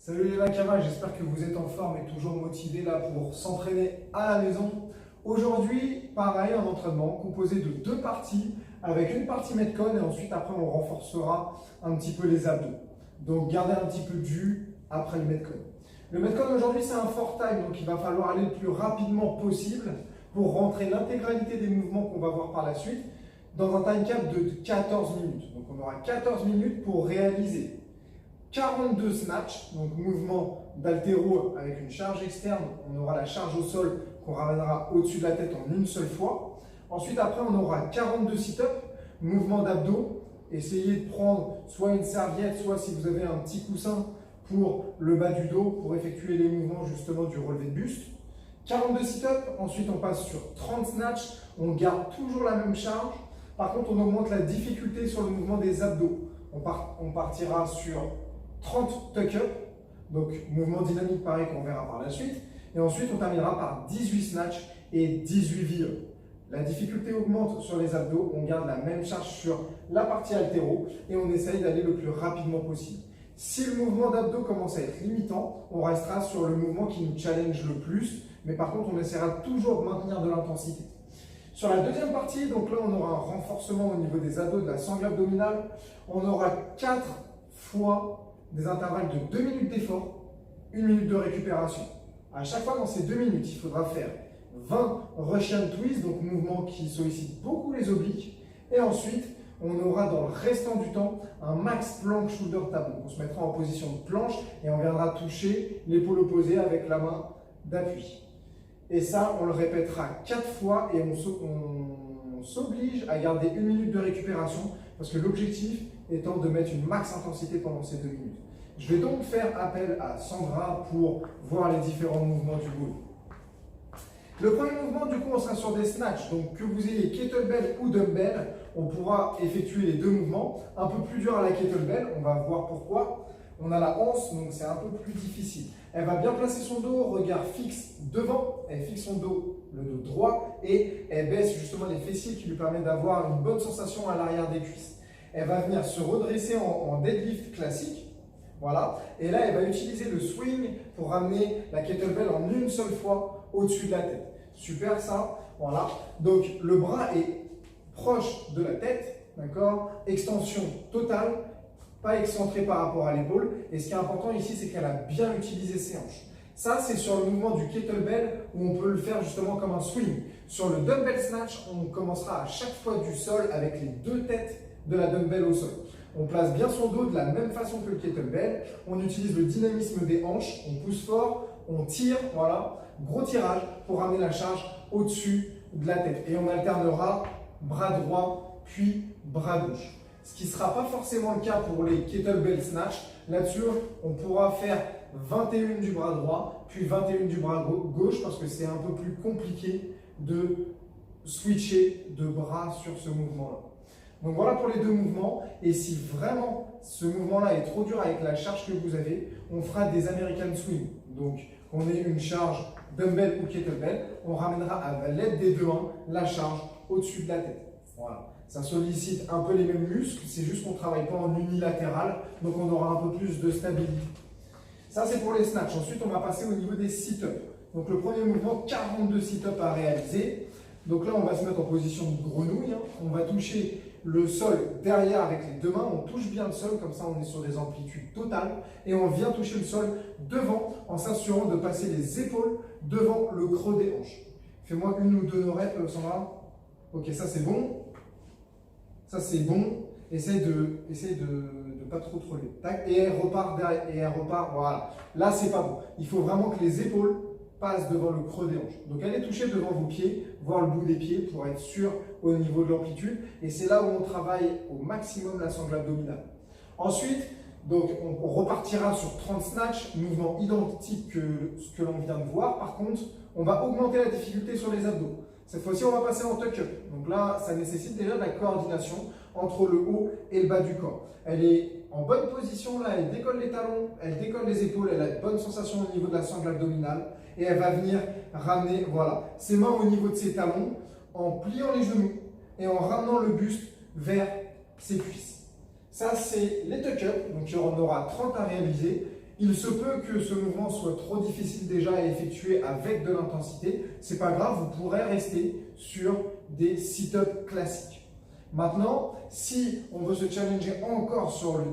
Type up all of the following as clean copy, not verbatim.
Salut les Nakamas, j'espère que vous êtes en forme et toujours motivés là pour s'entraîner à la maison. Aujourd'hui, pareil, un entraînement composé de deux parties avec une partie Metcon et ensuite après on renforcera un petit peu les abdos. Donc gardez un petit peu de jus après le Metcon. Le Metcon aujourd'hui c'est un fort time, donc il va falloir aller le plus rapidement possible pour rentrer l'intégralité des mouvements qu'on va voir par la suite dans un time cap de 14 minutes. Donc on aura 14 minutes pour réaliser 42 snatchs, donc mouvement d'haltéro avec une charge externe. On aura la charge au sol qu'on ramènera au-dessus de la tête en une seule fois. Ensuite, après, on aura 42 sit-ups, mouvement d'abdos. Essayez de prendre soit une serviette, soit si vous avez un petit coussin pour le bas du dos pour effectuer les mouvements justement du relevé de buste. 42 sit-ups, ensuite on passe sur 30 snatchs, on garde toujours la même charge. Par contre, on augmente la difficulté sur le mouvement des abdos. On partira sur 30 tuck-up, donc mouvement dynamique pareil qu'on verra par la suite. Et ensuite, on terminera par 18 snatchs et 18 VE. La difficulté augmente sur les abdos, on garde la même charge sur la partie haltéro et on essaye d'aller le plus rapidement possible. Si le mouvement d'abdos commence à être limitant, on restera sur le mouvement qui nous challenge le plus, mais par contre, on essaiera toujours de maintenir de l'intensité. Sur la deuxième partie, donc là, on aura un renforcement au niveau des abdos, de la sangle abdominale. On aura 4 fois des intervalles de 2 minutes d'effort, 1 minute de récupération. À chaque fois dans ces 2 minutes, il faudra faire 20 Russian twists, donc mouvements qui sollicitent beaucoup les obliques. Et ensuite, on aura dans le restant du temps un max plank shoulder tap. Donc on se mettra en position de planche et on viendra toucher l'épaule opposée avec la main d'appui. Et ça, on le répétera 4 fois et on s'oblige à garder 1 minute de récupération parce que l'objectif étant de mettre une max intensité pendant ces 2 minutes. Je vais donc faire appel à Sandra pour voir les différents mouvements du boule. Le premier mouvement, du coup, on sera sur des snatchs. Donc, que vous ayez kettlebell ou dumbbell, on pourra effectuer les deux mouvements. Un peu plus dur à la kettlebell, on va voir pourquoi. On a la hanse, donc c'est un peu plus difficile. Elle va bien placer son dos, regard fixe devant. Elle fixe son dos, le dos droit, et elle baisse justement les fessiers qui lui permettent d'avoir une bonne sensation à l'arrière des cuisses. Elle va venir se redresser en deadlift classique. Voilà. Et là, elle va utiliser le swing pour ramener la kettlebell en une seule fois au-dessus de la tête. Super ça. Voilà. Donc, le bras est proche de la tête. D'accord. Extension totale. Pas excentré par rapport à l'épaule. Et ce qui est important ici, c'est qu'elle a bien utilisé ses hanches. Ça, c'est sur le mouvement du kettlebell où on peut le faire justement comme un swing. Sur le dumbbell snatch, on commencera à chaque fois du sol avec les deux têtes de la dumbbell au sol. On place bien son dos de la même façon que le kettlebell. On utilise le dynamisme des hanches. On pousse fort, on tire, voilà. Gros tirage pour ramener la charge au-dessus de la tête. Et on alternera bras droit puis bras gauche. Ce qui ne sera pas forcément le cas pour les kettlebell snatch. Là-dessus, on pourra faire 21 du bras droit puis 21 du bras gauche parce que c'est un peu plus compliqué de switcher de bras sur ce mouvement-là. Donc voilà pour les deux mouvements. Et si vraiment ce mouvement-là est trop dur avec la charge que vous avez, on fera des American Swing. Donc on ait une charge dumbbell ou kettlebell, on ramènera à l'aide des deux mains la charge au-dessus de la tête. Voilà. Ça sollicite un peu les mêmes muscles, c'est juste qu'on ne travaille pas en unilatéral, donc on aura un peu plus de stabilité. Ça c'est pour les snatchs. Ensuite on va passer au niveau des sit-ups. Donc le premier mouvement, 42 sit-ups à réaliser. Donc là on va se mettre en position de grenouille. On va toucher le sol derrière avec les deux mains, on touche bien le sol, comme ça on est sur des amplitudes totales et on vient toucher le sol devant en s'assurant de passer les épaules devant le creux des hanches. Fais-moi une ou deux reps, Sandra. Ok, ça c'est bon. Ça c'est bon. Essaye de pas trop relever. Tac, et elle repart derrière, et elle repart, voilà. Là c'est pas bon. Il faut vraiment que les épaules passe devant le creux des hanches. Donc allez toucher devant vos pieds, voir le bout des pieds pour être sûr au niveau de l'amplitude. Et c'est là où on travaille au maximum la sangle abdominale. Ensuite, donc, on repartira sur 30 snatchs, mouvement identique que ce que l'on vient de voir. Par contre, on va augmenter la difficulté sur les abdos. Cette fois-ci, on va passer en tuck-up. Donc là, ça nécessite déjà de la coordination entre le haut et le bas du corps. Elle est en bonne position, là, elle décolle les talons, elle décolle les épaules, elle a une bonne sensation au niveau de la sangle abdominale. Et elle va venir ramener, voilà, ses mains au niveau de ses talons, en pliant les genoux et en ramenant le buste vers ses cuisses. Ça, c'est les tuck-up, donc il y en aura 30 à réaliser. Il se peut que ce mouvement soit trop difficile déjà à effectuer avec de l'intensité. C'est pas grave, vous pourrez rester sur des sit-ups classiques. Maintenant, si on veut se challenger encore sur le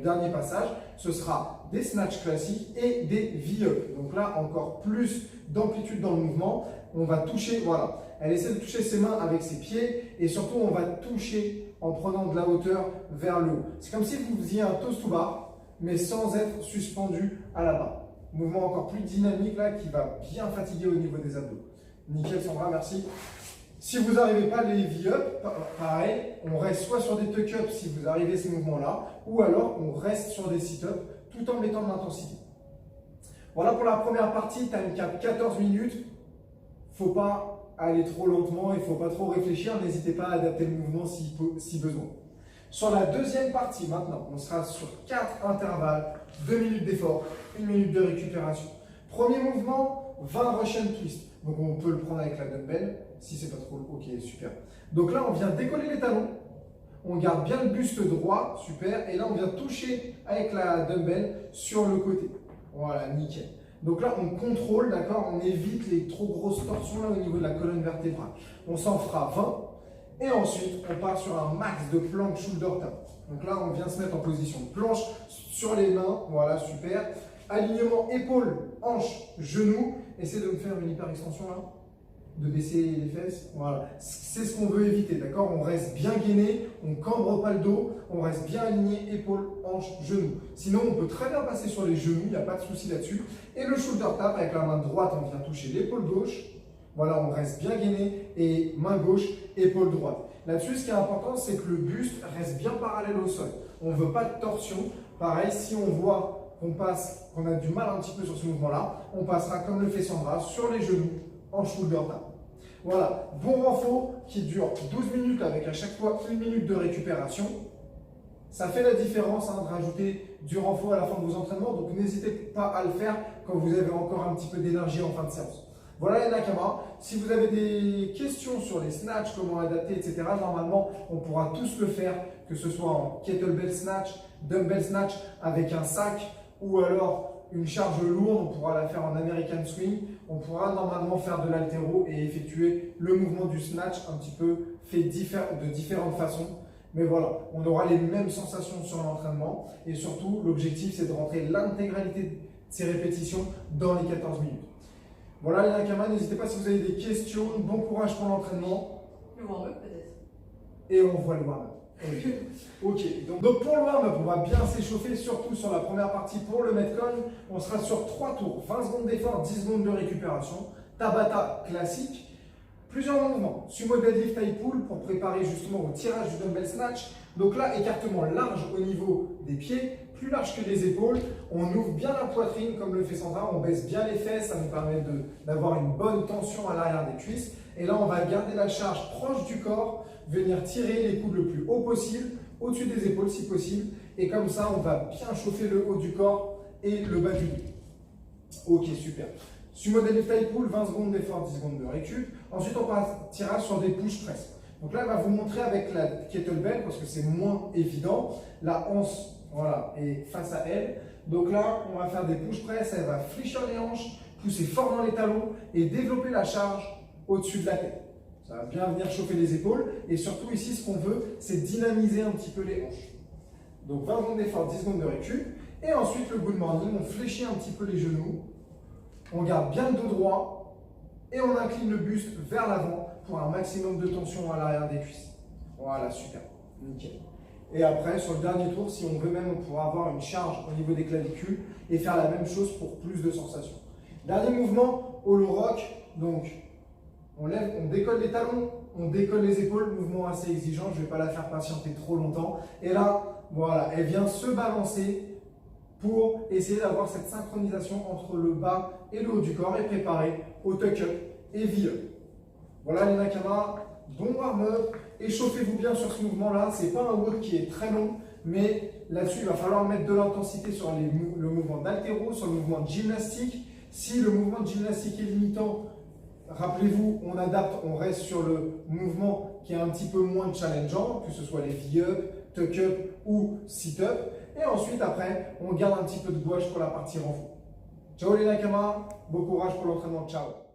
dernier passage, ce sera des snatchs classiques et des V-up. Donc là, encore plus d'amplitude dans le mouvement. On va toucher, voilà. Elle essaie de toucher ses mains avec ses pieds et surtout, on va toucher en prenant de la hauteur vers le haut. C'est comme si vous faisiez un toast to bar, mais sans être suspendu à la barre. Mouvement encore plus dynamique là qui va bien fatiguer au niveau des abdos. Nickel Sandra, merci. Si vous n'arrivez pas les V-up, pareil, on reste soit sur des tuck-ups si vous arrivez à ces mouvements-là, ou alors on reste sur des sit-ups tout en mettant de l'intensité. Voilà pour la première partie, time cap 14 minutes. Il ne faut pas aller trop lentement, il ne faut pas trop réfléchir, n'hésitez pas à adapter le mouvement si besoin. Sur la deuxième partie maintenant, on sera sur 4 intervalles, 2 minutes d'effort, 1 minute de récupération. Premier mouvement, 20 Russian twist. Donc on peut le prendre avec la dumbbell, si c'est pas trop, ok, super. Donc là on vient décoller les talons, on garde bien le buste droit, super, et là on vient toucher avec la dumbbell sur le côté. Voilà, nickel. Donc là on contrôle, d'accord, on évite les trop grosses torsions là au niveau de la colonne vertébrale. On s'en fera 20, et ensuite on part sur un max de planche shoulder tap. Donc là on vient se mettre en position de planche sur les mains, voilà, super. Alignement épaules, hanches, genoux. Essayez de me faire une hyper extension là, de baisser les fesses. Voilà, c'est ce qu'on veut éviter, d'accord? On reste bien gainé, on cambre pas le dos, on reste bien aligné, épaules, hanches, genoux. Sinon, on peut très bien passer sur les genoux, il n'y a pas de souci là-dessus. Et le shoulder tap, avec la main droite, on vient toucher l'épaule gauche. Voilà, on reste bien gainé et main gauche, épaule droite. Là-dessus, ce qui est important, c'est que le buste reste bien parallèle au sol. On ne veut pas de torsion. Pareil, si on voit qu'on a du mal un petit peu sur ce mouvement-là, on passera comme le fait Sandra sur les genoux en shoulder tap. Voilà, bon renfort qui dure 12 minutes avec à chaque fois 1 minute de récupération. Ça fait la différence de rajouter du renfort à la fin de vos entraînements, donc n'hésitez pas à le faire quand vous avez encore un petit peu d'énergie en fin de séance. Voilà les Nakama, si vous avez des questions sur les snatchs, comment adapter, etc., normalement on pourra tous le faire, que ce soit en kettlebell snatch, dumbbell snatch avec un sac, ou alors une charge lourde, on pourra la faire en American Swing, on pourra normalement faire de l'haltéro et effectuer le mouvement du snatch un petit peu fait de différentes façons. Mais voilà, on aura les mêmes sensations sur l'entraînement et surtout l'objectif c'est de rentrer l'intégralité de ces répétitions dans les 14 minutes. Voilà les Nakama, n'hésitez pas si vous avez des questions, bon courage pour l'entraînement. Le warm-up peut-être. Et on voit le warm-up. Ok, donc pour le warm-up, on va bien s'échauffer, surtout sur la première partie pour le Metcon. On sera sur 3 tours, 20 secondes d'effort, 10 secondes de récupération. Tabata classique, plusieurs mouvements. Sumo deadlift high pull pour préparer justement au tirage du dumbbell snatch. Donc là, écartement large au niveau des pieds, plus large que les épaules. On ouvre bien la poitrine comme le fait Sandra, on baisse bien les fesses, ça nous permet d'avoir une bonne tension à l'arrière des cuisses. Et là, on va garder la charge proche du corps, venir tirer les coudes le plus haut possible, au-dessus des épaules si possible. Et comme ça, on va bien chauffer le haut du corps et le bas du dos. Ok, super. Sumo deadlift high pull, 20 secondes d'effort, 10 secondes de récup. Ensuite, on partira sur des push press. Donc là, elle va vous montrer avec la kettlebell, parce que c'est moins évident. La hanche, voilà, est face à elle. Donc là, on va faire des push press, elle va fléchir les hanches, pousser fort dans les talons et développer la charge au-dessus de la tête. Ça va bien venir chauffer les épaules. Et surtout ici, ce qu'on veut, c'est dynamiser un petit peu les hanches. Donc 20 secondes d'effort, 10 secondes de récup. Et ensuite, le good morning, on fléchit un petit peu les genoux. On garde bien le dos droit. Et on incline le buste vers l'avant pour un maximum de tension à l'arrière des cuisses. Voilà, super. Nickel. Et après, sur le dernier tour, si on veut même, on pourra avoir une charge au niveau des clavicules et faire la même chose pour plus de sensations. Dernier mouvement, hollow rock. Donc, on lève, on décolle les talons, on décolle les épaules, mouvement assez exigeant, je ne vais pas la faire patienter trop longtemps. Et là, voilà, elle vient se balancer pour essayer d'avoir cette synchronisation entre le bas et le haut du corps et préparer au tuck-up et V-up. Voilà les Nakama, bon warm-up, échauffez-vous bien sur ce mouvement-là. Ce n'est pas un WOD qui est très long, mais là-dessus, il va falloir mettre de l'intensité sur le mouvement d'haltéro, sur le mouvement de gymnastique. Si le mouvement de gymnastique est limitant, rappelez-vous, on adapte, on reste sur le mouvement qui est un petit peu moins challengeant, que ce soit les V-up, tuck-up ou sit-up. Et ensuite, après, on garde un petit peu de gouache pour la partie renfort. Ciao les Nakamas, bon courage pour l'entraînement, ciao.